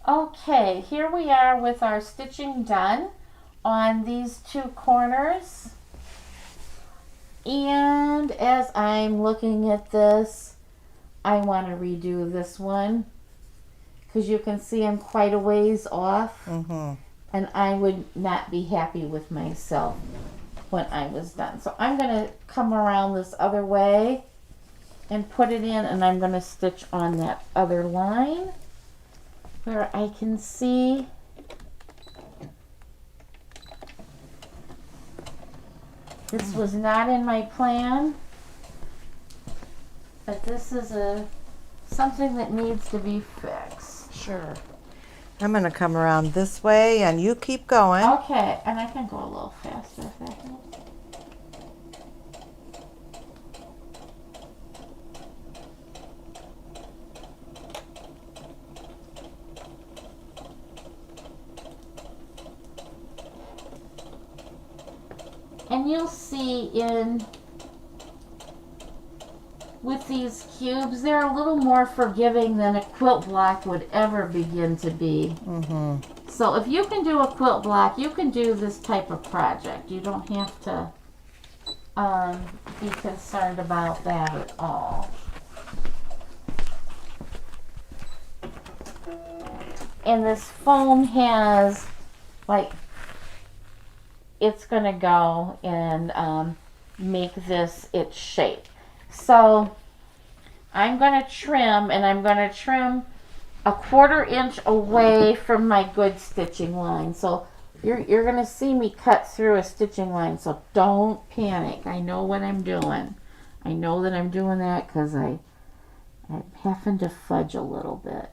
Okay, here we are with our stitching done on these two corners. And as I'm looking at this, I want to redo this one because you can see I'm quite a ways off, and I would not be happy with myself when I was done. So I'm going to come around this other way and put it in, and I'm going to stitch on that other line where I can see this was not in my plan, but this is something that needs to be fixed. Sure. I'm going to come around this way and you keep going. Okay, and I can go a little faster if that helps. And you'll see with these cubes, they're a little more forgiving than a quilt block would ever begin to be. So if you can do a quilt block, you can do this type of project. You don't have to be concerned about that at all. And this foam has, like, it's going to go and make this its shape. So I'm going to trim, and I'm going to trim a 1/4 inch away from my good stitching line. So you're going to see me cut through a stitching line, so don't panic. I know what I'm doing. I know that I'm doing that because I'm having to fudge a little bit.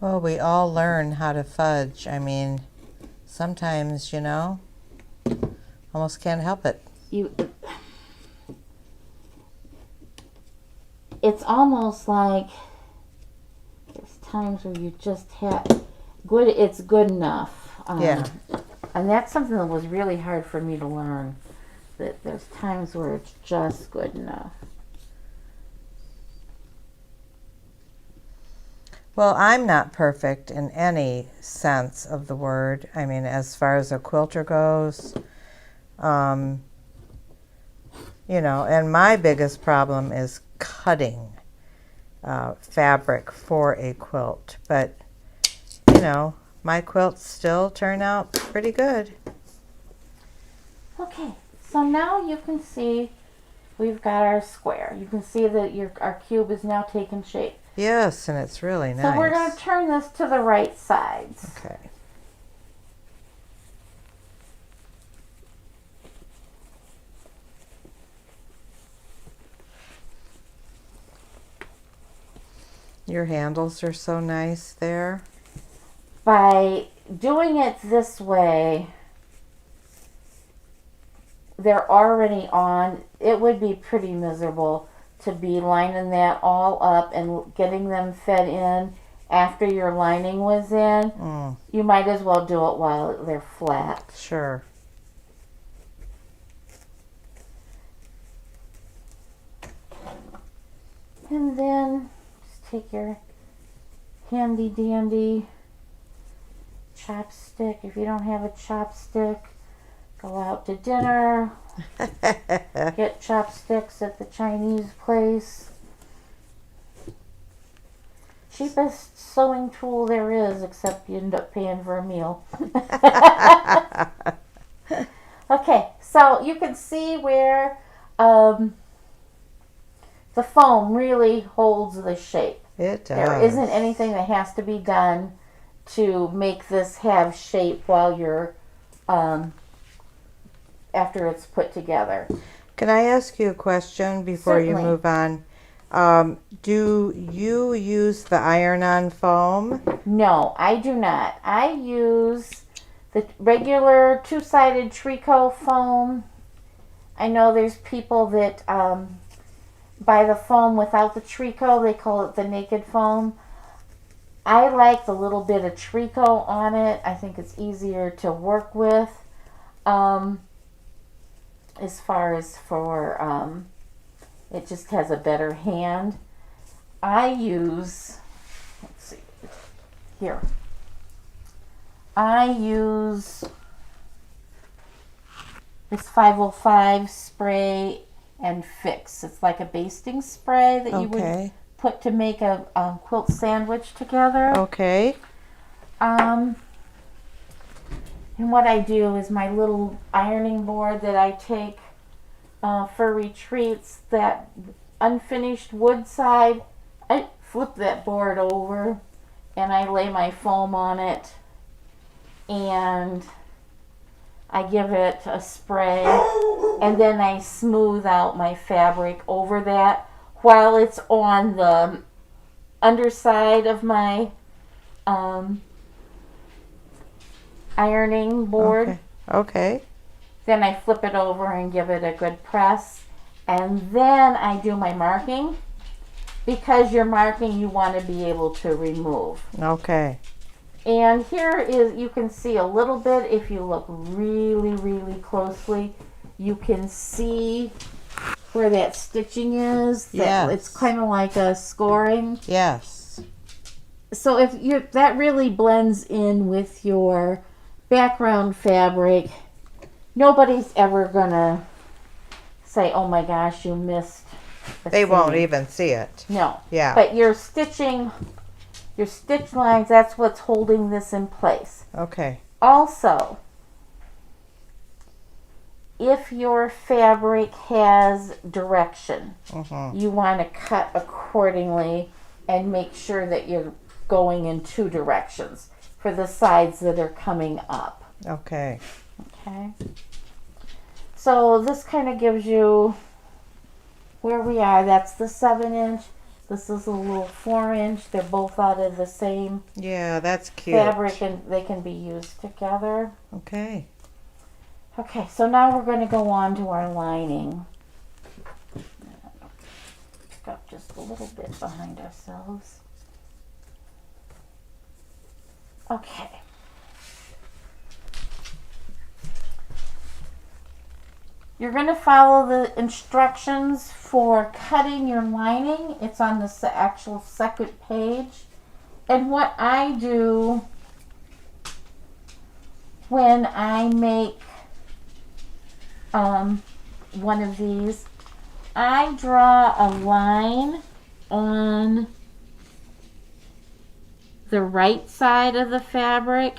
Well, we all learn how to fudge. I mean, sometimes, you know, almost can't help it. It's almost like there's times where you just have good. It's good enough. Yeah. And that's something that was really hard for me to learn. That there's times where it's just good enough. Well, I'm not perfect in any sense of the word. I mean, as far as a quilter goes, you know, and my biggest problem is cutting fabric for a quilt. But, you know, my quilts still turn out pretty good. Okay, so now you can see we've got our square. You can see that our cube is now taking shape. Yes, and it's really nice. So we're going to turn this to the right sides. Okay. Your handles are so nice there. By doing it this way, they're already on. It would be pretty miserable to be lining that all up and getting them fed in after your lining was in. You might as well do it while they're flat. Sure. And then just take your handy dandy chopstick. If you don't have a chopstick, go out to dinner. Get chopsticks at the Chinese place. Cheapest sewing tool there is, except you end up paying for a meal. Okay, so you can see where the foam really holds the shape. It does. There isn't anything that has to be done to make this have shape while you're after it's put together. Can I ask you a question before Certainly. you move on? Do you use the iron-on foam? No, I do not. I use the regular two-sided Tricot foam. I know there's people that buy the foam without the Tricot. They call it the naked foam. I like the little bit of Tricot on it. I think it's easier to work with. as far as for, it just has a better hand. I use, let's see, here. I use this 505 spray and fix. It's like a basting spray that you would Okay. put to make a quilt sandwich together. Okay. And what I do is my little ironing board that I take for retreats, that unfinished wood side, I flip that board over and I lay my foam on it and I give it a spray and then I smooth out my fabric over that while it's on the underside of my ironing board. Okay. Okay. Then I flip it over and give it a good press. And then I do my marking. Because your marking you want to be able to remove. Okay. And here is, you can see a little bit, if you look really, really closely, you can see where that stitching is. Yes. It's kind of like a scoring. Yes. So if you, that really blends in with your background fabric, nobody's ever gonna say, oh my gosh, you missed the They won't seam." even see it. No. Yeah. But your stitching, your stitch lines, that's what's holding this in place. Okay. Also, if your fabric has direction, Mm-hmm. you want to cut accordingly and make sure that you're going in two directions for the sides that are coming up. Okay. Okay. So this kind of gives you where we are. That's the 7-inch. This is a little 4-inch. They're both out of the same Yeah, that's cute. fabric and they can be used together. Okay. Okay, so now we're going to go on to our lining. Pick up just a little bit behind ourselves. Okay. You're going to follow the instructions for cutting your lining. It's on the actual second page. And what I do when I make one of these, I draw a line on the right side of the fabric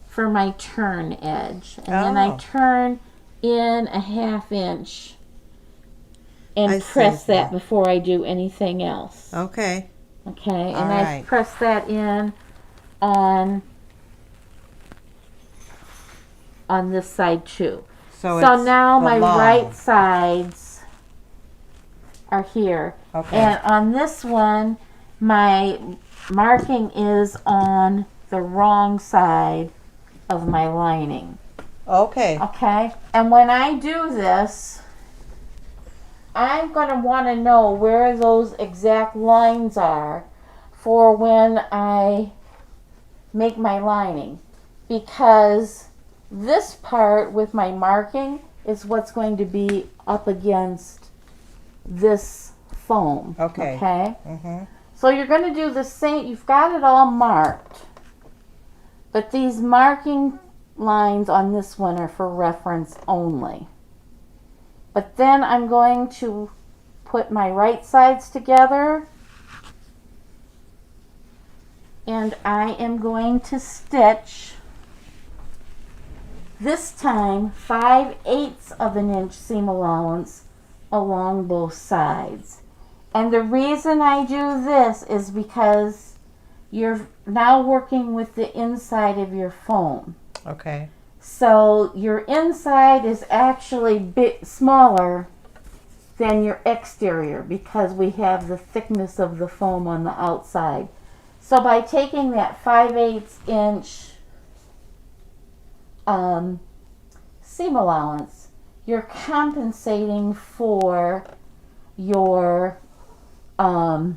for my turn edge, and then I Oh. turn in a 1/2 inch and I see press that that. before I do anything else. Okay. Okay, All and I right. press that in on this side too. So So it's now the my long. right sides are here. Okay. And on this one, my marking is on the wrong side of my lining. Okay. Okay? And when I do this, I'm going to want to know where those exact lines are for when I make my lining. Because this part with my marking is what's going to be up against this foam. Okay. Okay? Mm-hmm. So you're going to do the same. You've got it all marked. But these marking lines on this one are for reference only. But then I'm going to put my right sides together. And I am going to stitch, this time, 5/8 of an inch seam allowance along both sides. And the reason I do this is because you're now working with the inside of your foam. Okay. So your inside is actually bit smaller than your exterior because we have the thickness of the foam on the outside. So by taking that 5/8 inch seam allowance, you're compensating for your 1/4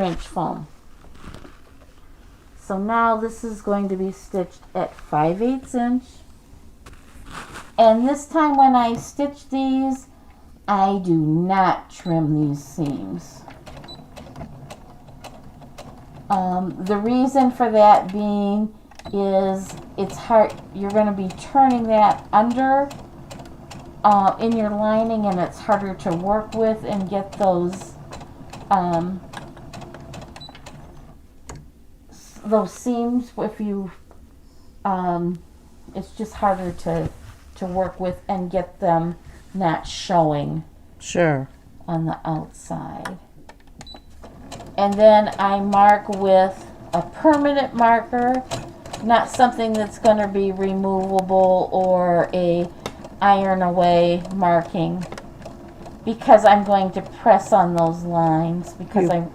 inch foam. So now this is going to be stitched at 5/8 inch And this time when I stitch these, I do not trim these seams. The reason for that being is it's hard, you're going to be turning that under in your lining, and it's harder to work with and get those seams. If you it's just harder to work with and get them not showing Sure. on the outside. And then I mark with a permanent marker, not something that's going to be removable or a iron away marking, because I'm going to press on those lines, because I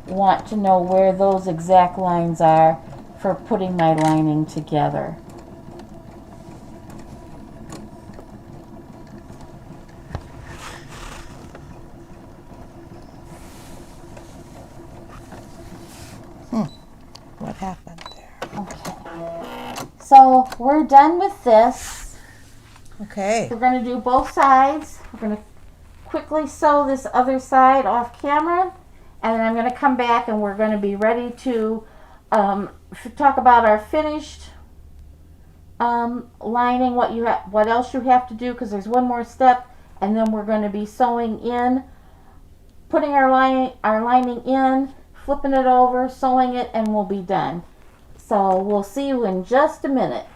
want to know where those exact lines are for putting my lining together. What happened there? Okay. So we're done with this. Okay. We're going to do both sides. We're going to quickly sew this other side off camera, and then I'm going to come back and we're going to be ready to talk about our finished lining, what else you have to do, because there's one more step, and then we're going to be sewing in, putting our lining in, flipping it over, sewing it, and we'll be done. So we'll see you in just a minute.